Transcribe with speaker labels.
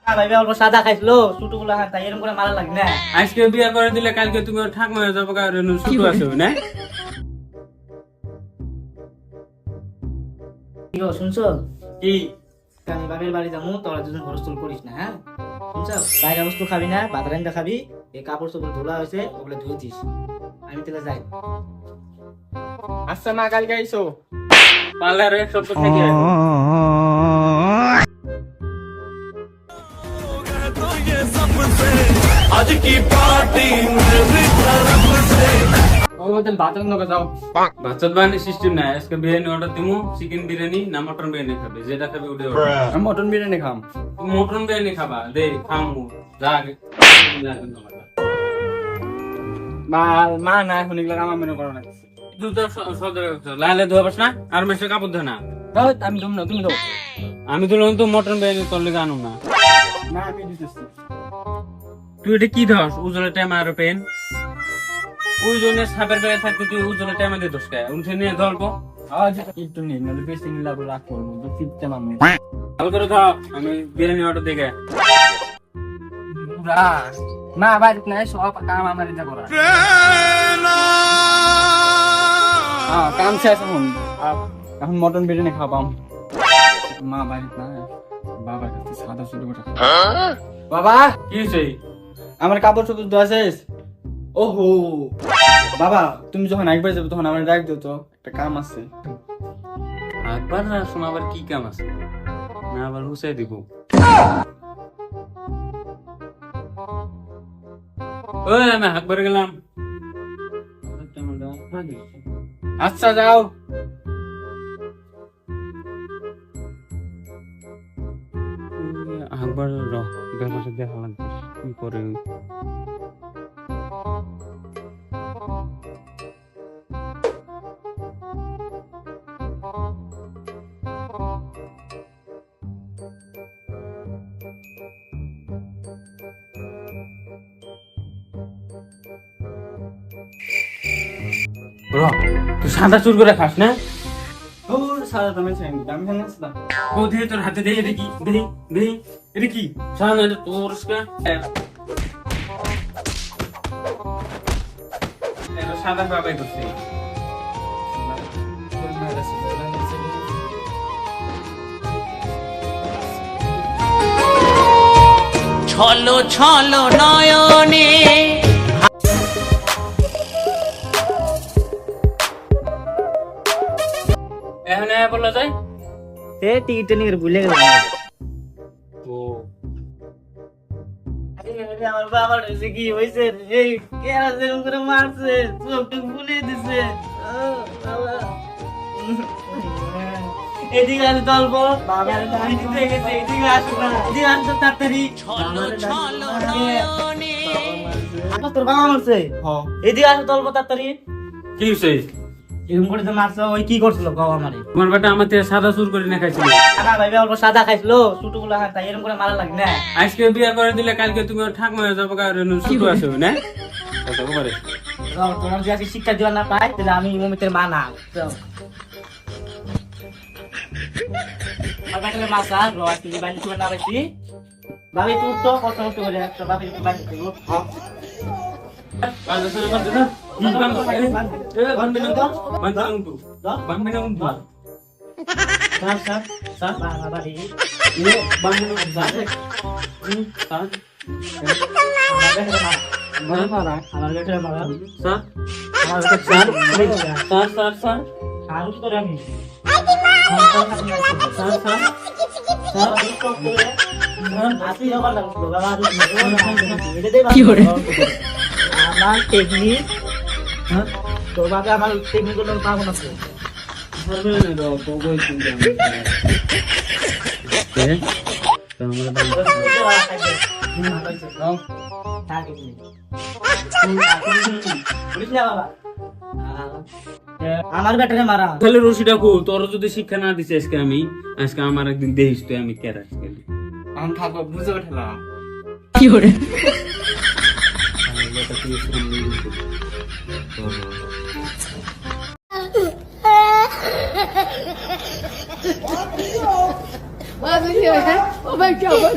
Speaker 1: ভাই অল্প সাদা খাইছিল ছোটগুলো হাতা এরকম করে মারা লাগে না।
Speaker 2: আজকে বিয়ে করে দিলে কালকে তুমি ওর ঠাক মারা যাবো কারণ ছোট আছে না।
Speaker 1: কি গো শুনছো?
Speaker 2: কি
Speaker 1: আমি বাপের বাড়ি যাবো, তোরা দুজন হরস্তুল করিস না, হ্যাঁ? শুনছো? বাইরে বস্তু খাবি না, ভাত রান্দা খাবি। এই কাপড় চোপড় ধোলা হয়েছে ওগুলো ধুইতিস। আমি তাহলে যাই।
Speaker 3: আচ্ছা মা কালকে আইসো।
Speaker 2: পার্লারে এক সপ্তাহ থেকে বাচ্চা বানানোর সিস্টেম নাই। আজকে বিরিয়ানি অর্ডার দিমু, চিকেন বিরিয়ানি না মটন বিরিয়ানি খাবে, যেটা খাবে ওটা order।
Speaker 3: আমি মটন বিরিয়ানি খাম।
Speaker 2: তুমি মটন বিরিয়ানি খাবা, দে খামু যা আগে।
Speaker 3: মা না এখন এগুলো আমার মনে করো না।
Speaker 2: দুটো সদরে লালে ধোয়াবাস না আর মেশে কাপড় ধোয় না।
Speaker 3: আমি তুমি তুমি দাও।
Speaker 2: আমি তো তো মটন বিরিয়ানি তোর লেগে আনো না।
Speaker 3: না আমি দিতেছি।
Speaker 2: তুই এটা কি ধস উজলে টাইম আর পেন ওই জন্য সাপের বেড়ে থাকতে তুই উজলে টাইমে দিয়ে দোষ খায় উঠে নিয়ে ধরবো।
Speaker 3: আজ একটু নেই নাহলে বেশি নিলে আবার রাগ করবো তো চিপতে মামে।
Speaker 2: ভালো করে খাও, আমি বিরিয়ানি অর্ডার দেখে।
Speaker 3: মা বাড়ি নাই সব কাম আমার এটা করা। কাম শেষ এখন এখন মটন বিরিয়ানি খাবাম। মা বাড়ি না বাবার কাছে সাদা শুধু গোটা। বাবা
Speaker 2: কি হয়েছে?
Speaker 3: আমার কাপড় চোপড় ধোয়া শেষ। ওহো বাবা তুমি যখন একবার যাবে তখন আমার ডাক দিও তো, একটা কাম আছে।
Speaker 2: একবার না শোনা আবার কি কাম আছে না আবার হুসাই দিব। ওই আমি একবার গেলাম।
Speaker 3: আচ্ছা যাও।
Speaker 2: একবার ব্যাপারটা দেখা লাগবে কি করে। তুই সাদা চুর করে খাস না?
Speaker 3: ও সাদা দামে চাই দামি খান না।
Speaker 2: ও দিয়ে তোর হাতে দিয়ে এটা কি দেহি দেহি এটা কি সাদা এটা তোর সাদা বাবাই করছে।
Speaker 4: ছলো ছলো নয়নে
Speaker 2: এখন বলা যায়
Speaker 1: টিকিটটা নিয়ে ভুলে গেলাম।
Speaker 2: ও
Speaker 1: আমার বাবার হয়েছে কি হয়েছে, এই কেরা যেরকম করে মারছে, চোখটা ফুলে দিছে। এদিকে আসো তল্প, এদিকে আসো না, এদিকে আসো তাড়াতাড়ি। তোর বাবা মারছে? এদিকে আসো তল্প তাড়াতাড়ি।
Speaker 2: কি হয়েছে?
Speaker 1: এরকম করে তো মারছো, ওই কি করছিল বাবা আমারে?
Speaker 2: তোমার বেটা আমার থেকে সাদা চুর করে না খাইছিল।
Speaker 1: না ভাই অল্প সাদা খাইছিল ছোটগুলো হাতা এরকম করে মারা লাগে না।
Speaker 2: আজকে বিয়ে করে দিলে কালকে তুমি ওর ঠাক মারা যাবো কারণ ছোট আছে না।
Speaker 1: তোমার যদি আজকে শিক্ষা দেওয়া না পাই তাহলে আমি মমিতের মা না। মাসা বাড়ি চলে না বেশি ভাবি তুই তো কষ্ট মষ্ট করে একটা ভাবি বাড়ি আমার টেকনিক তোর বাবা আমার টেকনিক গুলো পাবো না আমার বেটারে মারা
Speaker 2: তাহলে রশিটা খুল। তোর যদি শিক্ষা না দিছে আজকে আমার একদিন দেখিস তুই আমি কে রাখছি।
Speaker 3: আমি থাকবো বুঝে উঠলাম
Speaker 4: কি করে
Speaker 5: ও ভাই, ও ভাই, ও ভাই,